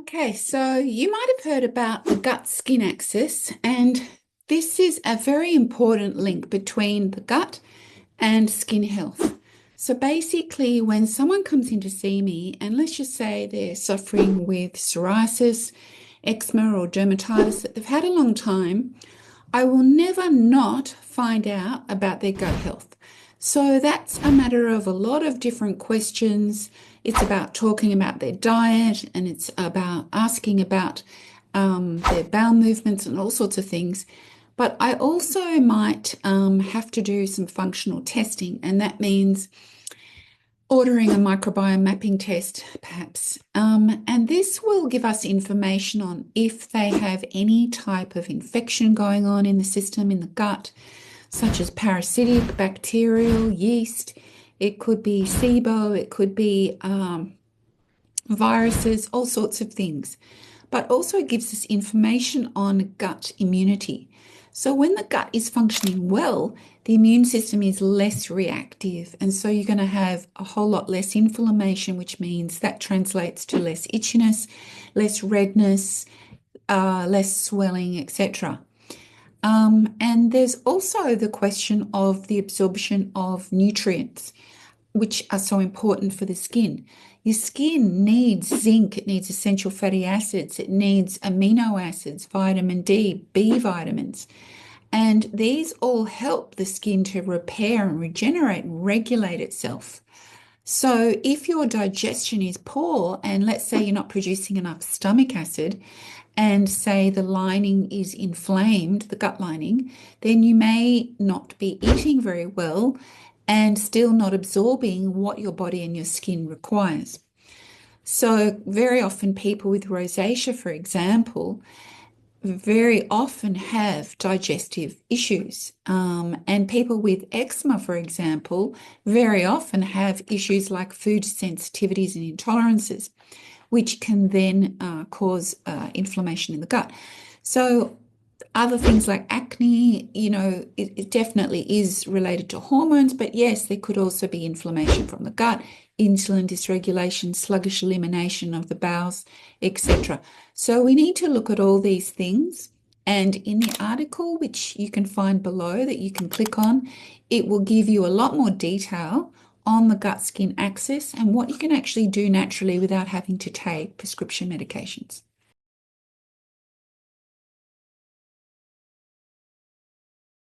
Okay, so you might have heard about the gut-skin axis, and this is a very important link between the gut and skin health. So basically, when someone comes in to see me, and let's just say they're suffering with psoriasis, eczema, or dermatitis that they've had a long time, I will never not find out about their gut health. So that's a matter of a lot of different questions. It's about talking about their diet, and it's about asking about their bowel movements and all sorts of things. But I also might have to do some functional testing, and that means ordering a microbiome mapping test, perhaps. And this will give us information on if they have any type of infection going on in the system, in the gut, such as parasitic, bacterial, yeast. It could be SIBO, it could be viruses, all sorts of things. But also it gives us information on gut immunity. So when the gut is functioning well, the immune system is less reactive. And so you're going to have a whole lot less inflammation, which means that translates to less itchiness, less redness, less swelling, etc. And there's also the question of the absorption of nutrients, which are so important for the skin. Your skin needs zinc, it needs essential fatty acids, it needs amino acids, vitamin D, B vitamins. And these all help the skin to repair and regenerate and regulate itself. So if your digestion is poor, and let's say you're not producing enough stomach acid, and say the lining is inflamed, the gut lining, then you may not be eating very well and still not absorbing what your body and your skin requires. So very often people with rosacea, for example, very often have digestive issues. And people with eczema, for example, very often have issues like food sensitivities and intolerances, which can then cause inflammation in the gut. So other things like acne, it definitely is related to hormones, but yes, there could also be inflammation from the gut, insulin dysregulation, sluggish elimination of the bowels, etc. So we need to look at all these things. And in the article, which you can find below that you can click on, it will give you a lot more detail on the gut-skin axis and what you can actually do naturally without having to take prescription medications.